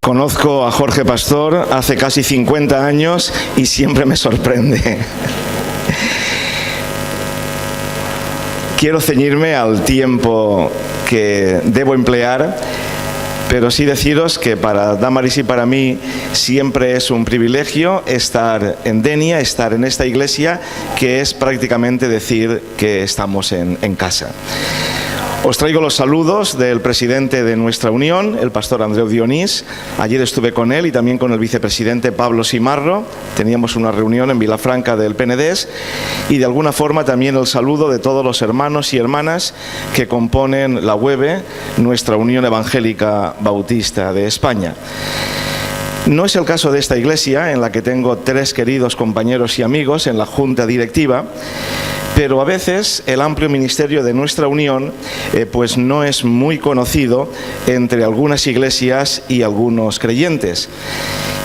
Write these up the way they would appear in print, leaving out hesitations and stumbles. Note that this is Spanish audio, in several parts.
Conozco a Jorge Pastor hace casi 50 años y siempre me sorprende. Quiero ceñirme al tiempo que debo emplear, pero sí deciros que para Damaris y para mí siempre es un privilegio estar en Denia, estar en esta iglesia, que es prácticamente decir que estamos en casa. Os traigo los saludos del presidente de nuestra unión, el pastor Andreu Dionís. Ayer estuve con él y también con el vicepresidente Pablo Simarro. Teníamos una reunión en Vilafranca del Penedés y de alguna forma también el saludo de todos los hermanos y hermanas que componen la UEBE, nuestra Unión Evangélica Bautista de España. No es el caso de esta iglesia, en la que tengo 3 queridos compañeros y amigos en la junta directiva, pero a veces el amplio ministerio de nuestra unión pues no es muy conocido entre algunas iglesias y algunos creyentes.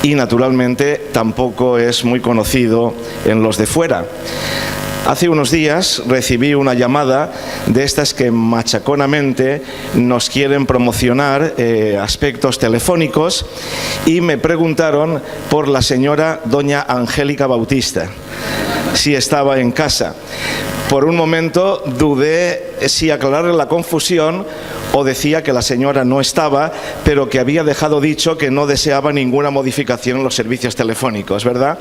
Y naturalmente tampoco es muy conocido en los de fuera. Hace unos días recibí una llamada de estas que machaconamente nos quieren promocionar aspectos telefónicos y me preguntaron por la señora doña Angélica Bautista, si estaba en casa. Por un momento dudé si aclararle la confusión o decía que la señora no estaba, pero que había dejado dicho que no deseaba ninguna modificación en los servicios telefónicos, ¿verdad?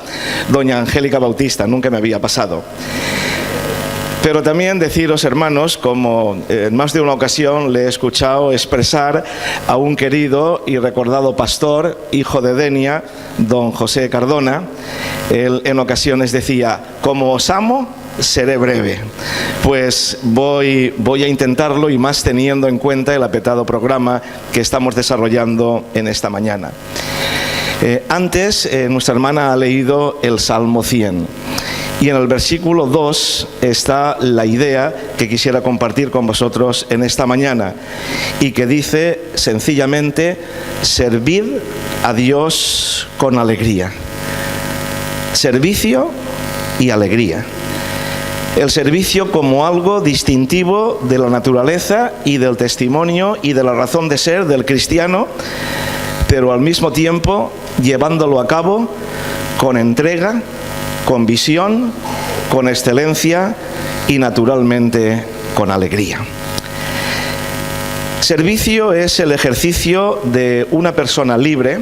Doña Angélica Bautista, nunca me había pasado. Pero también deciros, hermanos, como en más de una ocasión le he escuchado expresar a un querido y recordado pastor, hijo de Denia, don José Cardona. Él en ocasiones decía: como os amo, seré breve. Pues voy a intentarlo, y más teniendo en cuenta el apretado programa que estamos desarrollando en esta mañana. Antes, nuestra hermana ha leído el Salmo 100. Y en el versículo 2 está la idea que quisiera compartir con vosotros en esta mañana, y que dice sencillamente: servid a Dios con alegría. Servicio y alegría. El servicio como algo distintivo de la naturaleza y del testimonio y de la razón de ser del cristiano, pero al mismo tiempo llevándolo a cabo con entrega, con visión, con excelencia y naturalmente con alegría. Servicio es el ejercicio de una persona libre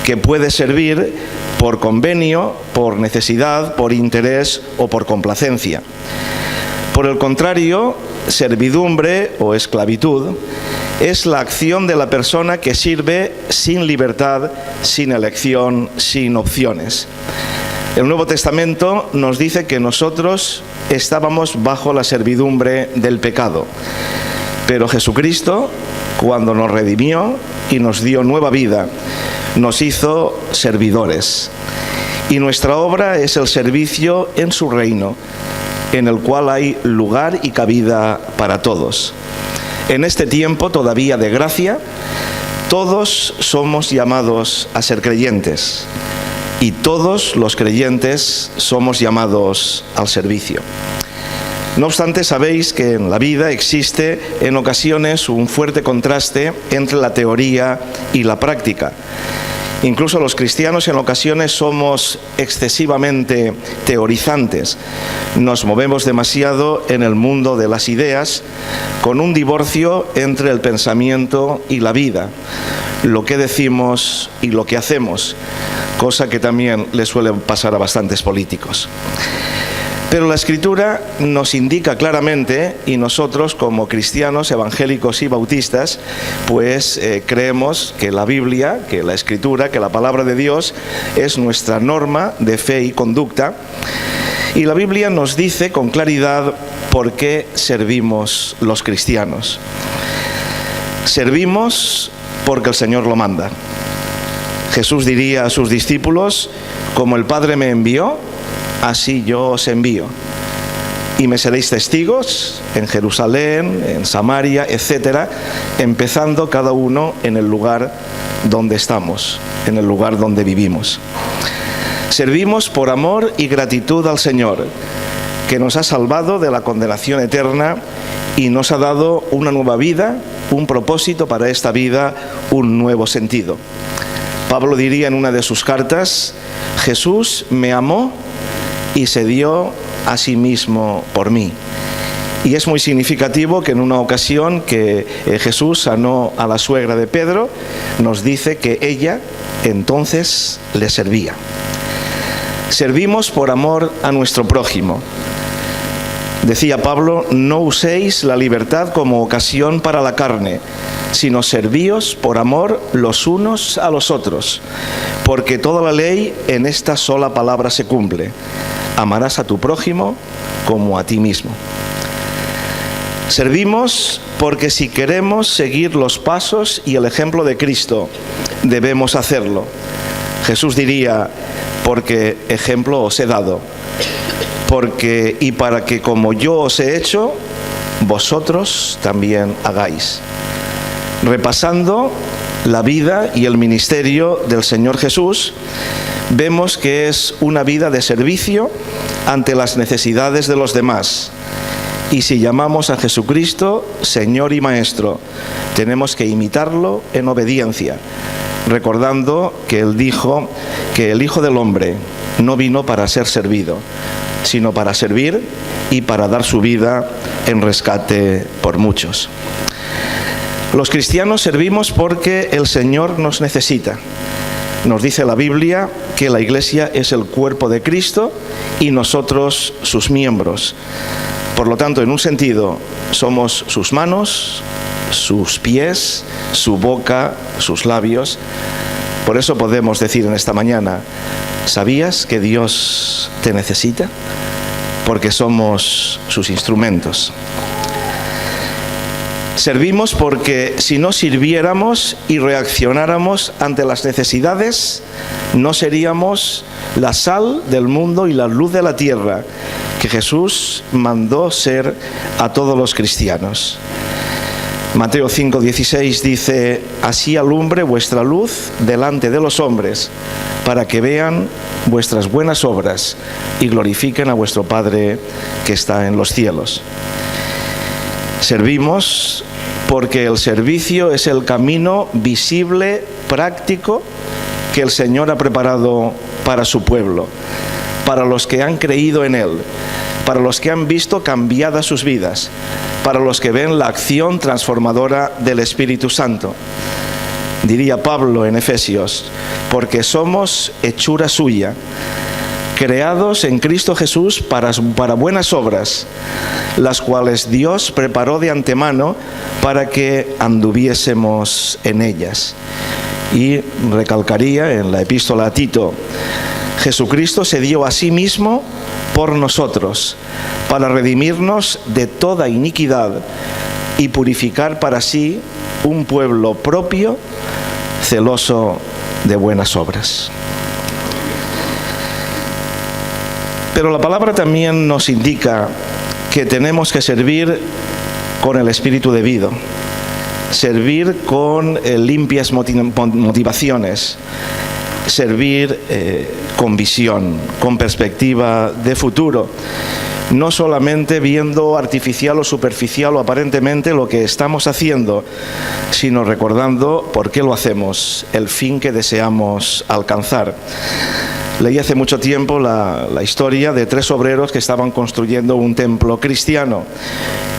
que puede servir por convenio, por necesidad, por interés o por complacencia. Por el contrario, servidumbre o esclavitud es la acción de la persona que sirve sin libertad, sin elección, sin opciones. El Nuevo Testamento nos dice que nosotros estábamos bajo la servidumbre del pecado, pero Jesucristo, cuando nos redimió y nos dio nueva vida, nos hizo servidores. Y nuestra obra es el servicio en su reino, en el cual hay lugar y cabida para todos. En este tiempo todavía de gracia, todos somos llamados a ser creyentes. Y todos los creyentes somos llamados al servicio. No obstante, sabéis que en la vida existe en ocasiones un fuerte contraste entre la teoría y la práctica. Incluso los cristianos en ocasiones somos excesivamente teorizantes. Nos movemos demasiado en el mundo de las ideas, con un divorcio entre el pensamiento y la vida, lo que decimos y lo que hacemos, cosa que también le suele pasar a bastantes políticos. Pero la Escritura nos indica claramente, y nosotros como cristianos evangélicos y bautistas, pues creemos que la Biblia, que la Escritura, que la palabra de Dios es nuestra norma de fe y conducta. Y la Biblia nos dice con claridad por qué servimos los cristianos. Servimos porque el Señor lo manda. Jesús diría a sus discípulos: como el Padre me envió, así yo os envío. Y me seréis testigos en Jerusalén, en Samaria, etcétera, empezando cada uno en el lugar donde estamos, en el lugar donde vivimos. Servimos por amor y gratitud al Señor, que nos ha salvado de la condenación eterna y nos ha dado una nueva vida, un propósito para esta vida, un nuevo sentido. Pablo diría en una de sus cartas: Jesús me amó y se dio a sí mismo por mí. Y es muy significativo que en una ocasión que Jesús sanó a la suegra de Pedro, nos dice que ella entonces le servía. Servimos por amor a nuestro prójimo. Decía Pablo: no uséis la libertad como ocasión para la carne, sino servíos por amor los unos a los otros, porque toda la ley en esta sola palabra se cumple: amarás a tu prójimo como a ti mismo. Servimos porque si queremos seguir los pasos y el ejemplo de Cristo, debemos hacerlo. Jesús diría: porque ejemplo os he dado, y para que como yo os he hecho, vosotros también hagáis. Repasando la vida y el ministerio del Señor Jesús, vemos que es una vida de servicio ante las necesidades de los demás. Y si llamamos a Jesucristo Señor y Maestro, tenemos que imitarlo en obediencia, recordando que Él dijo que el Hijo del Hombre no vino para ser servido, sino para servir y para dar su vida en rescate por muchos. Los cristianos servimos porque el Señor nos necesita. Nos dice la Biblia que la Iglesia es el cuerpo de Cristo y nosotros sus miembros. Por lo tanto, en un sentido, somos sus manos, sus pies, su boca, sus labios. Por eso podemos decir en esta mañana: ¿sabías que Dios te necesita? Porque somos sus instrumentos. Servimos porque si no sirviéramos y reaccionáramos ante las necesidades, no seríamos la sal del mundo y la luz de la tierra que Jesús mandó ser a todos los cristianos. Mateo 5:16 dice: así alumbre vuestra luz delante de los hombres, para que vean vuestras buenas obras y glorifiquen a vuestro Padre que está en los cielos. Servimos porque el servicio es el camino visible, práctico, que el Señor ha preparado para su pueblo, para los que han creído en Él, para los que han visto cambiadas sus vidas, para los que ven la acción transformadora del Espíritu Santo. Diría Pablo en Efesios: porque somos hechura suya, creados en Cristo Jesús para buenas obras, las cuales Dios preparó de antemano para que anduviésemos en ellas. Y recalcaría en la epístola a Tito: Jesucristo se dio a sí mismo por nosotros, para redimirnos de toda iniquidad y purificar para sí un pueblo propio, celoso de buenas obras. Pero la palabra también nos indica que tenemos que servir con el espíritu debido, servir con limpias motivaciones, servir con visión, con perspectiva de futuro, no solamente viendo artificial o superficial o aparentemente lo que estamos haciendo, sino recordando por qué lo hacemos, el fin que deseamos alcanzar. Leí hace mucho tiempo la historia de 3 obreros que estaban construyendo un templo cristiano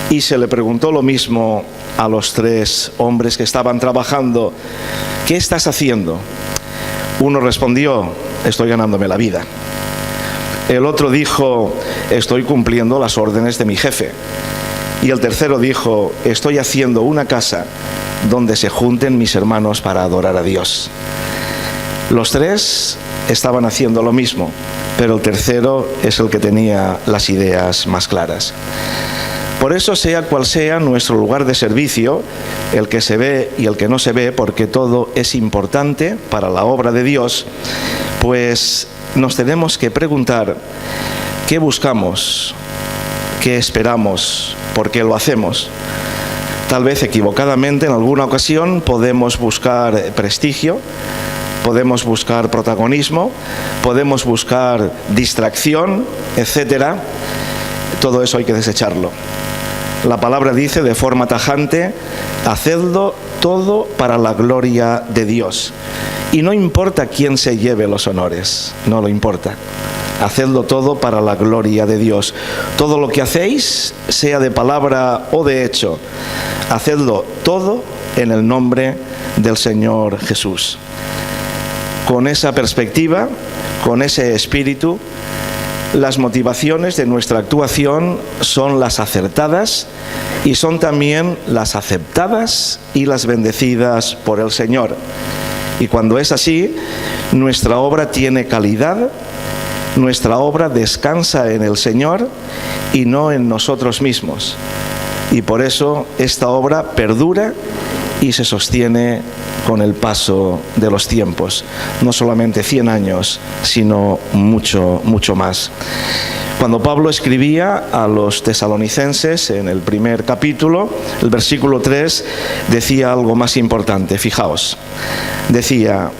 y se le preguntó lo mismo a los 3 hombres que estaban trabajando: ¿qué estás haciendo? Uno respondió: estoy ganándome la vida. El otro dijo: estoy cumpliendo las órdenes de mi jefe. Y el tercero dijo: estoy haciendo una casa donde se junten mis hermanos para adorar a Dios. Los 3 estaban haciendo lo mismo, pero el tercero es el que tenía las ideas más claras. Por eso, sea cual sea nuestro lugar de servicio, el que se ve y el que no se ve, porque todo es importante para la obra de Dios, pues nos tenemos que preguntar: ¿qué buscamos? ¿Qué esperamos? ¿Por qué lo hacemos? Tal vez equivocadamente en alguna ocasión podemos buscar prestigio, podemos buscar protagonismo, podemos buscar distracción, etcétera. Todo eso hay que desecharlo. La palabra dice de forma tajante: hacedlo todo para la gloria de Dios. Y no importa quién se lleve los honores, no lo importa. Hacedlo todo para la gloria de Dios. Todo lo que hacéis, sea de palabra o de hecho, hacedlo todo en el nombre del Señor Jesús. Con esa perspectiva, con ese espíritu, las motivaciones de nuestra actuación son las acertadas y son también las aceptadas y las bendecidas por el Señor. Y cuando es así, nuestra obra tiene calidad, nuestra obra descansa en el Señor y no en nosotros mismos. Y por eso esta obra perdura y se sostiene con el paso de los tiempos. No solamente 100 años, sino mucho, mucho más. Cuando Pablo escribía a los tesalonicenses en el primer capítulo, el versículo 3, decía algo más importante. Fijaos, decía: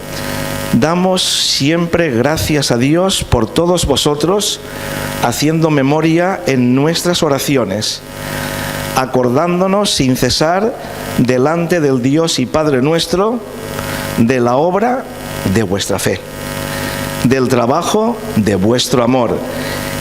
damos siempre gracias a Dios por todos vosotros, haciendo memoria en nuestras oraciones, acordándonos sin cesar delante del Dios y Padre nuestro de la obra de vuestra fe, del trabajo de vuestro amor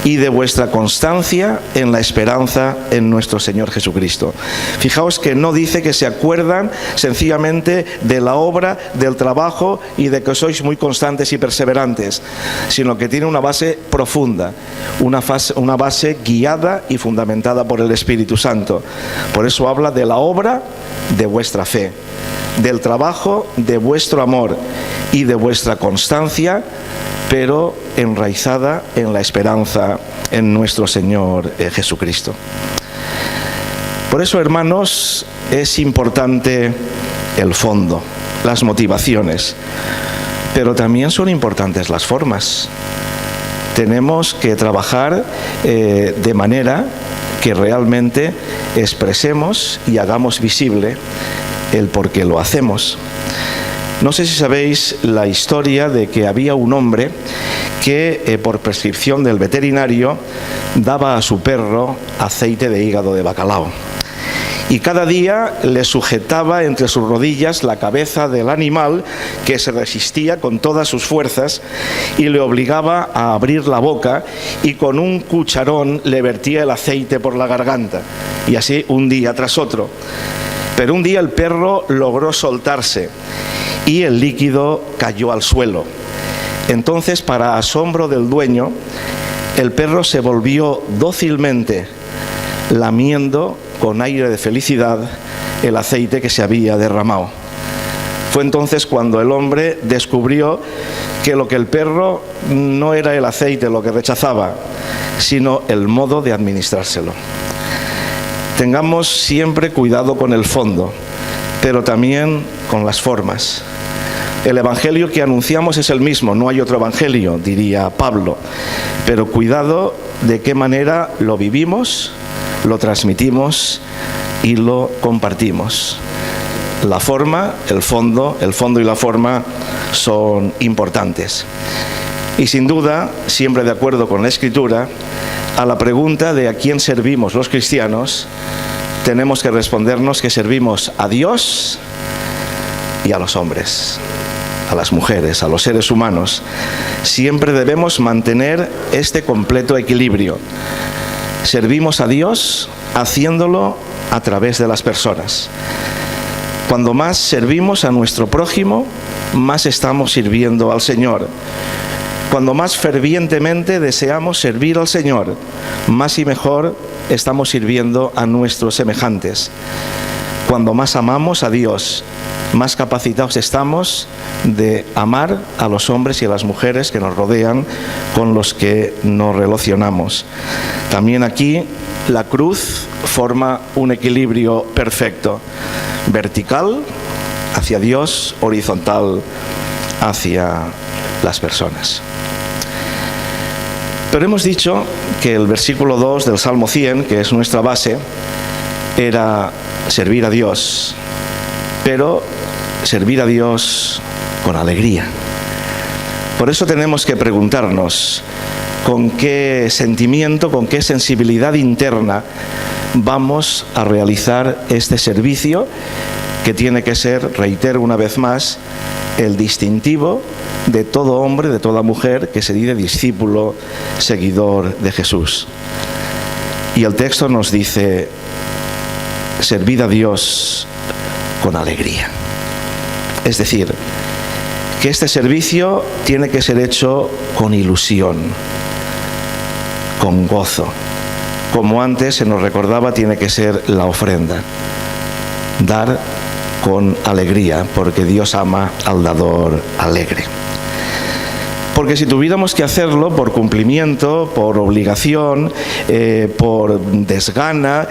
y de vuestra constancia en la esperanza en nuestro Señor Jesucristo. Fijaos que no dice que se acuerdan sencillamente de la obra, del trabajo y de que sois muy constantes y perseverantes, sino que tiene una base profunda, una base guiada y fundamentada por el Espíritu Santo. Por eso habla de la obra de vuestra fe, del trabajo de vuestro amor y de vuestra constancia, pero enraizada en la esperanza en nuestro Señor Jesucristo. Por eso, hermanos, es importante el fondo, las motivaciones, pero también son importantes las formas. Tenemos que trabajar de manera que realmente expresemos y hagamos visible el por qué lo hacemos. No sé si sabéis la historia de que había un hombre que por prescripción del veterinario daba a su perro aceite de hígado de bacalao. Y cada día le sujetaba entre sus rodillas la cabeza del animal, que se resistía con todas sus fuerzas, y le obligaba a abrir la boca, y con un cucharón le vertía el aceite por la garganta. Y así un día tras otro. Pero un día el perro logró soltarse y el líquido cayó al suelo. Entonces, para asombro del dueño, el perro se volvió dócilmente, lamiendo con aire de felicidad el aceite que se había derramado. Fue entonces cuando el hombre descubrió que lo que el perro no era el aceite lo que rechazaba, sino el modo de administrárselo. Tengamos siempre cuidado con el fondo, pero también con las formas. El evangelio que anunciamos es el mismo, no hay otro evangelio, diría Pablo, pero cuidado de qué manera lo vivimos, lo transmitimos y lo compartimos. La forma, el fondo y la forma son importantes. Y sin duda, siempre de acuerdo con la Escritura, a la pregunta de a quién servimos los cristianos, tenemos que respondernos que servimos a Dios y a los hombres, a las mujeres, a los seres humanos. Siempre debemos mantener este completo equilibrio. Servimos a Dios haciéndolo a través de las personas. Cuando más servimos a nuestro prójimo, más estamos sirviendo al Señor. Cuando más fervientemente deseamos servir al Señor, más y mejor estamos sirviendo a nuestros semejantes. Cuando más amamos a Dios, más capacitados estamos de amar a los hombres y a las mujeres que nos rodean, con los que nos relacionamos. También aquí la cruz forma un equilibrio perfecto, vertical hacia Dios, horizontal hacia las personas. Pero hemos dicho que el versículo 2 del Salmo 100, que es nuestra base, era servir a Dios, pero servir a Dios con alegría. Por eso tenemos que preguntarnos con qué sentimiento, con qué sensibilidad interna vamos a realizar este servicio que tiene que ser, reitero una vez más, el distintivo de todo hombre, de toda mujer que se dice discípulo, seguidor de Jesús. Y el texto nos dice: servid a Dios con alegría. Es decir, que este servicio tiene que ser hecho con ilusión, con gozo. Como antes se nos recordaba, tiene que ser la ofrenda. Dar con alegría, porque Dios ama al dador alegre. Porque si tuviéramos que hacerlo por cumplimiento, por obligación, por desgana,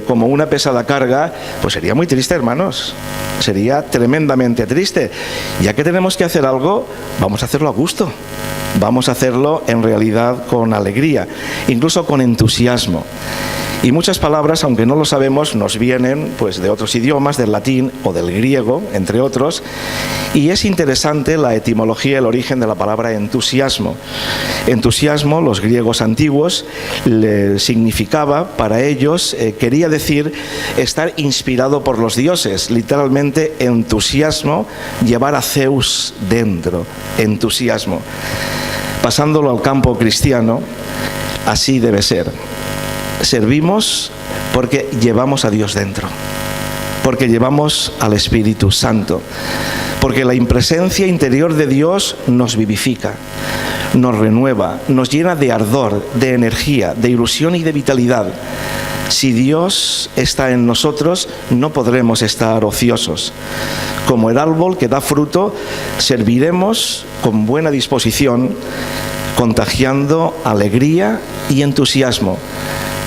como una pesada carga, pues sería muy triste, hermanos. Sería tremendamente triste. Ya que tenemos que hacer algo, vamos a hacerlo a gusto. Vamos a hacerlo en realidad con alegría, incluso con entusiasmo. Y muchas palabras, aunque no lo sabemos, nos vienen pues de otros idiomas, del latín o del griego, entre otros. Y es interesante la etimología, el origen de la palabra entusiasmo. Entusiasmo, los griegos antiguos, significaba para ellos, quería decir estar inspirado por los dioses. Literalmente, entusiasmo, llevar a Zeus dentro, entusiasmo. Pasándolo al campo cristiano, así debe ser. Servimos porque llevamos a Dios dentro, porque llevamos al Espíritu Santo, porque la presencia interior de Dios nos vivifica, nos renueva, nos llena de ardor, de energía, de ilusión y de vitalidad. Si Dios está en nosotros, no podremos estar ociosos. Como el árbol que da fruto, serviremos con buena disposición, contagiando alegría y entusiasmo.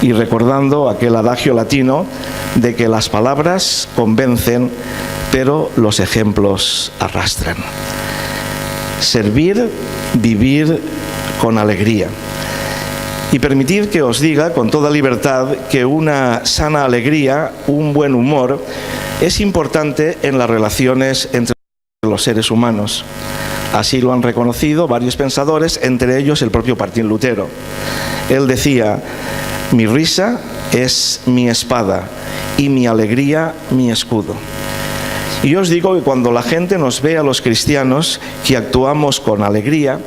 Y recordando aquel adagio latino de que las palabras convencen, pero los ejemplos arrastran. Servir, vivir con alegría. Y permitid que os diga con toda libertad que una sana alegría, un buen humor, es importante en las relaciones entre los seres humanos. Así lo han reconocido varios pensadores, entre ellos el propio Martín Lutero. Él decía: mi risa es mi espada y mi alegría mi escudo. Y yo os digo que cuando la gente nos ve a los cristianos que actuamos con alegría,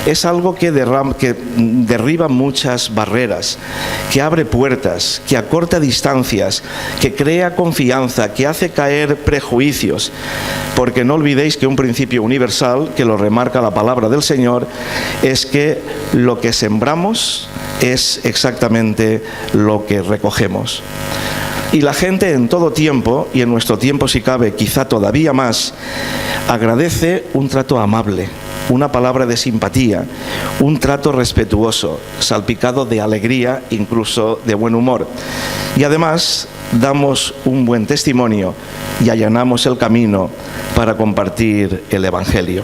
es algo que derriba muchas barreras, que abre puertas, que acorta distancias, que crea confianza, que hace caer prejuicios. Porque no olvidéis que un principio universal, que lo remarca la palabra del Señor, es que lo que sembramos es exactamente lo que recogemos. Y la gente en todo tiempo, y en nuestro tiempo si cabe quizá todavía más, agradece un trato amable, una palabra de simpatía, un trato respetuoso, salpicado de alegría, incluso de buen humor. Y además damos un buen testimonio y allanamos el camino para compartir el Evangelio.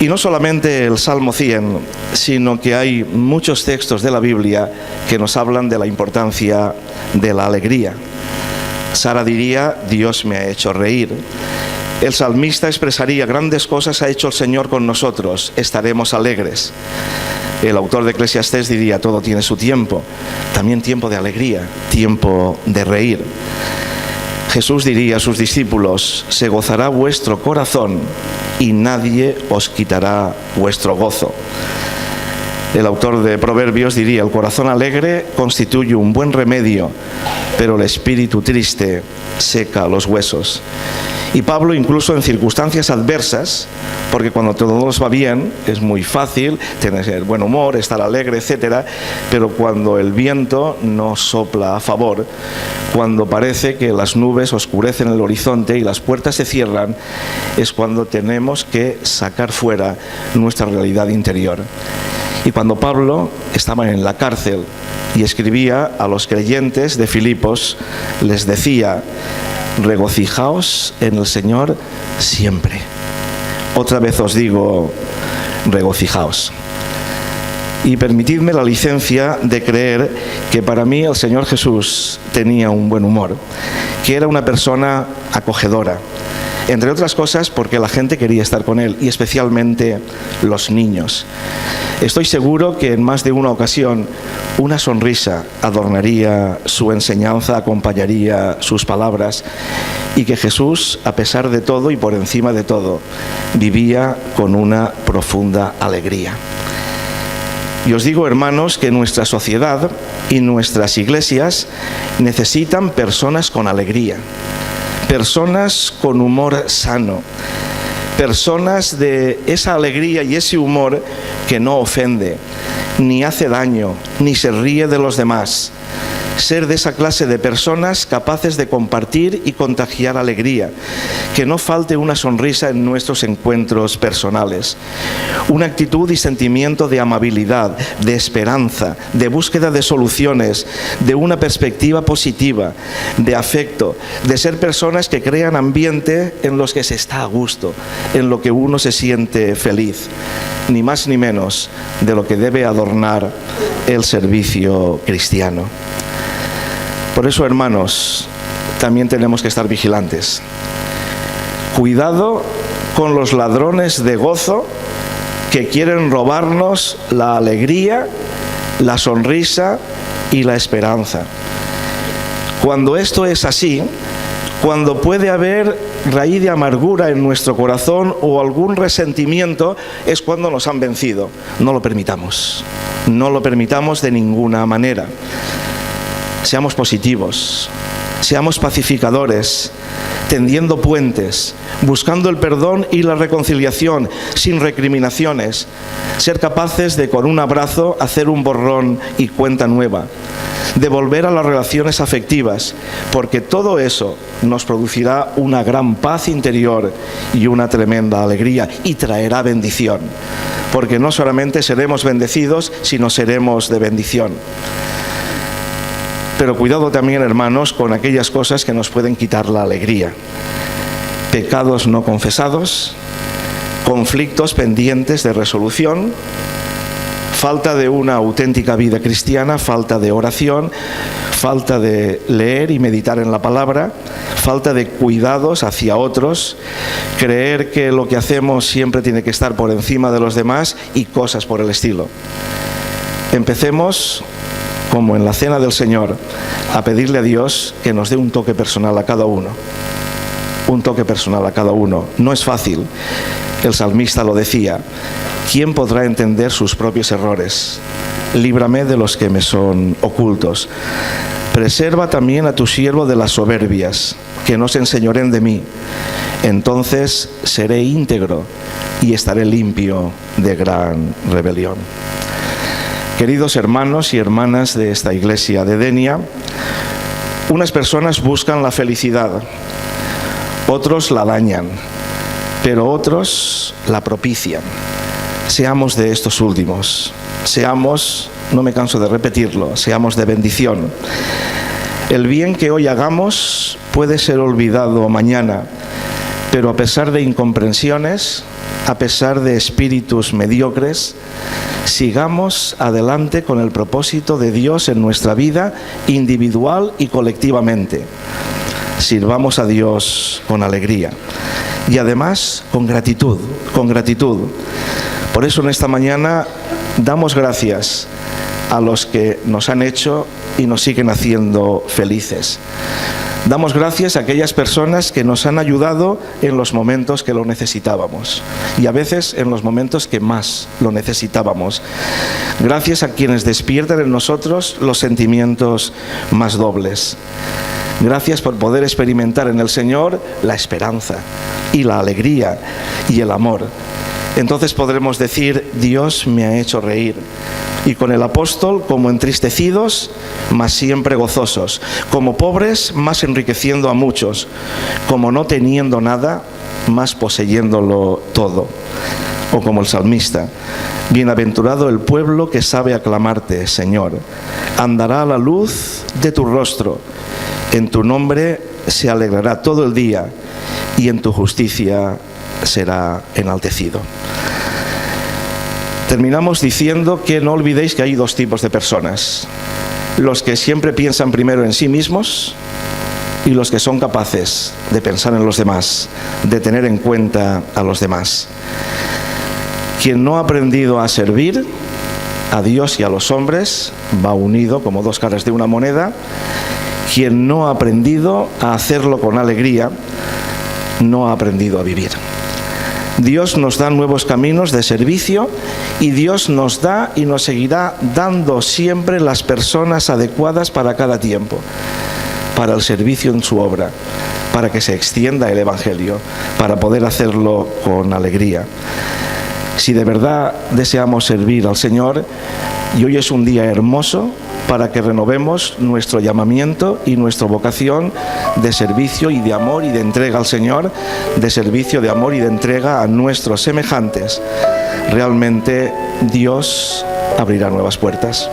Y no solamente el Salmo 100, sino que hay muchos textos de la Biblia que nos hablan de la importancia de la alegría. Sara diría: Dios me ha hecho reír. El salmista expresaría: grandes cosas ha hecho el Señor con nosotros, estaremos alegres. El autor de Eclesiastés diría: todo tiene su tiempo, también tiempo de alegría, tiempo de reír. Jesús diría a sus discípulos: se gozará vuestro corazón y nadie os quitará vuestro gozo. El autor de Proverbios diría: el corazón alegre constituye un buen remedio, pero el espíritu triste seca los huesos. Y Pablo, incluso en circunstancias adversas, porque cuando todo nos va bien es muy fácil tener el buen humor, estar alegre, etcétera, pero cuando el viento no sopla a favor, cuando parece que las nubes oscurecen el horizonte y las puertas se cierran, es cuando tenemos que sacar fuera nuestra realidad interior. Y cuando Pablo estaba en la cárcel y escribía a los creyentes de Filipos, les decía: regocijaos en el Señor siempre. Otra vez os digo, regocijaos. Y permitidme la licencia de creer que para mí el Señor Jesús tenía un buen humor, que era una persona acogedora, entre otras cosas porque la gente quería estar con él, y especialmente los niños. Estoy seguro que en más de una ocasión una sonrisa adornaría su enseñanza, acompañaría sus palabras, y que Jesús, a pesar de todo y por encima de todo, vivía con una profunda alegría. Y os digo, hermanos, que nuestra sociedad y nuestras iglesias necesitan personas con alegría, personas con humor sano, personas de esa alegría y ese humor que no ofende, ni hace daño, ni se ríe de los demás. Ser de esa clase de personas capaces de compartir y contagiar alegría, que no falte una sonrisa en nuestros encuentros personales, una actitud y sentimiento de amabilidad, de esperanza, de búsqueda de soluciones, de una perspectiva positiva, de afecto, de ser personas que crean ambiente en los que se está a gusto, en lo que uno se siente feliz, ni más ni menos de lo que debe adornar el servicio cristiano. Por eso, hermanos, también tenemos que estar vigilantes. Cuidado con los ladrones de gozo que quieren robarnos la alegría, la sonrisa y la esperanza. Cuando esto es así, cuando puede haber raíz de amargura en nuestro corazón o algún resentimiento, es cuando nos han vencido. No lo permitamos. No lo permitamos de ninguna manera. Seamos positivos, seamos pacificadores, tendiendo puentes, buscando el perdón y la reconciliación, sin recriminaciones, ser capaces de con un abrazo hacer un borrón y cuenta nueva, de volver a las relaciones afectivas, porque todo eso nos producirá una gran paz interior y una tremenda alegría, y traerá bendición, porque no solamente seremos bendecidos, sino seremos de bendición. Pero cuidado también, hermanos, con aquellas cosas que nos pueden quitar la alegría. Pecados no confesados, conflictos pendientes de resolución, falta de una auténtica vida cristiana, falta de oración, falta de leer y meditar en la palabra, falta de cuidados hacia otros, creer que lo que hacemos siempre tiene que estar por encima de los demás y cosas por el estilo. Empecemos, como en la cena del Señor, a pedirle a Dios que nos dé un toque personal a cada uno. Un toque personal a cada uno. No es fácil. El salmista lo decía: ¿quién podrá entender sus propios errores? Líbrame de los que me son ocultos. Preserva también a tu siervo de las soberbias, que no se enseñoren de mí. Entonces seré íntegro y estaré limpio de gran rebelión. Queridos hermanos y hermanas de esta iglesia de Denia, unas personas buscan la felicidad, otros la dañan, pero otros la propician. Seamos de estos últimos, seamos, no me canso de repetirlo, seamos de bendición. El bien que hoy hagamos puede ser olvidado mañana, pero a pesar de incomprensiones, a pesar de espíritus mediocres, sigamos adelante con el propósito de Dios en nuestra vida individual y colectivamente. Sirvamos a Dios con alegría y además con gratitud, con gratitud. Por eso en esta mañana damos gracias a los que nos han hecho y nos siguen haciendo felices. Damos gracias a aquellas personas que nos han ayudado en los momentos que lo necesitábamos y a veces en los momentos que más lo necesitábamos. Gracias a quienes despiertan en nosotros los sentimientos más dobles. Gracias por poder experimentar en el Señor la esperanza y la alegría y el amor. Entonces podremos decir: Dios me ha hecho reír. Y con el apóstol, como entristecidos, mas siempre gozosos, como pobres, más enriqueciendo a muchos, como no teniendo nada, más poseyéndolo todo. O como el salmista: bienaventurado el pueblo que sabe aclamarte, Señor. Andará a la luz de tu rostro. En tu nombre se alegrará todo el día y en tu justicia será enaltecido. Terminamos diciendo que no olvidéis que hay dos tipos de personas: los que siempre piensan primero en sí mismos y los que son capaces de pensar en los demás, de tener en cuenta a los demás. Quien no ha aprendido a servir a Dios y a los hombres va unido como dos caras de una moneda. Quien no ha aprendido a hacerlo con alegría no ha aprendido a vivir. Dios nos da nuevos caminos de servicio y Dios nos da y nos seguirá dando siempre las personas adecuadas para cada tiempo, para el servicio en su obra, para que se extienda el Evangelio, para poder hacerlo con alegría. Si de verdad deseamos servir al Señor, y hoy es un día hermoso para que renovemos nuestro llamamiento y nuestra vocación de servicio y de amor y de entrega al Señor, de servicio, de amor y de entrega a nuestros semejantes. Realmente Dios abrirá nuevas puertas.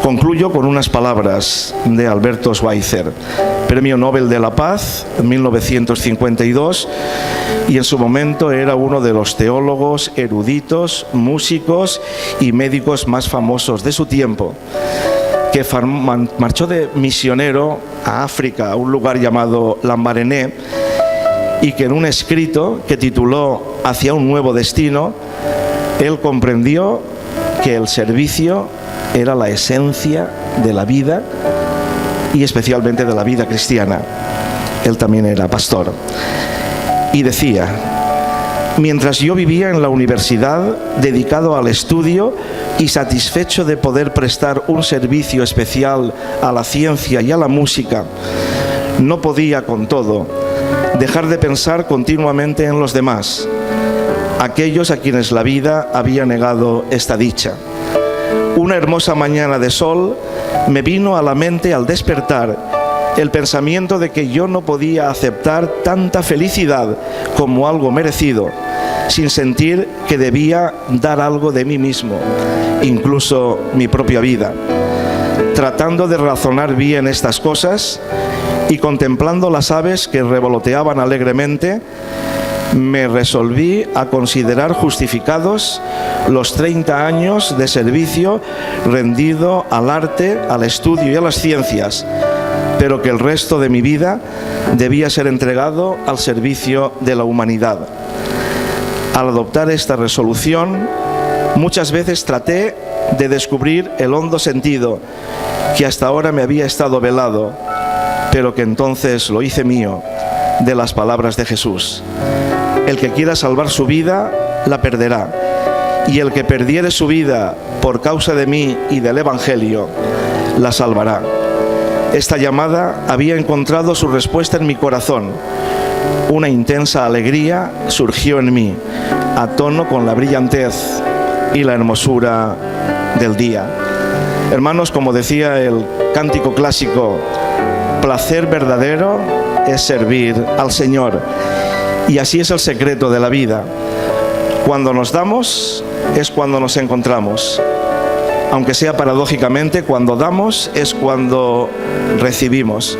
Concluyo con unas palabras de Alberto Schweitzer, Premio Nobel de la Paz en 1952, y en su momento era uno de los teólogos, eruditos, músicos y médicos más famosos de su tiempo, que marchó de misionero a África, a un lugar llamado Lambaréné, y que en un escrito que tituló Hacia un nuevo destino, él comprendió que el servicio era la esencia de la vida y especialmente de la vida cristiana. Él también era pastor. Y decía: mientras yo vivía en la universidad, dedicado al estudio y satisfecho de poder prestar un servicio especial a la ciencia y a la música, no podía, con todo, dejar de pensar continuamente en los demás, aquellos a quienes la vida había negado esta dicha. Una hermosa mañana de sol me vino a la mente al despertar el pensamiento de que yo no podía aceptar tanta felicidad como algo merecido, sin sentir que debía dar algo de mí mismo, incluso mi propia vida. Tratando de razonar bien estas cosas y contemplando las aves que revoloteaban alegremente, me resolví a considerar justificados los 30 años de servicio rendido al arte, al estudio y a las ciencias, pero que el resto de mi vida debía ser entregado al servicio de la humanidad. Al adoptar esta resolución, muchas veces traté de descubrir el hondo sentido que hasta ahora me había estado velado, pero que entonces lo hice mío, de las palabras de Jesús: el que quiera salvar su vida, la perderá, y el que perdiere su vida por causa de mí y del Evangelio, la salvará. Esta llamada había encontrado su respuesta en mi corazón. Una intensa alegría surgió en mí, a tono con la brillantez y la hermosura del día. Hermanos, como decía el cántico clásico, placer verdadero es servir al Señor. Y así es el secreto de la vida. Cuando nos damos es cuando nos encontramos. Aunque sea paradójicamente, cuando damos es cuando recibimos.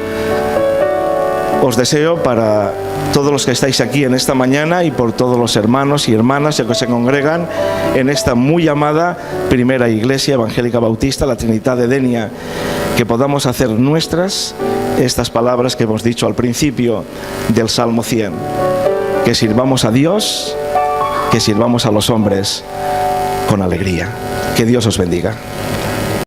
Os deseo para todos los que estáis aquí en esta mañana y por todos los hermanos y hermanas que se congregan en esta muy llamada primera Iglesia Evangélica Bautista, la Trinidad de Denia, que podamos hacer nuestras estas palabras que hemos dicho al principio del Salmo 100. Que sirvamos a Dios, que sirvamos a los hombres con alegría. Que Dios os bendiga.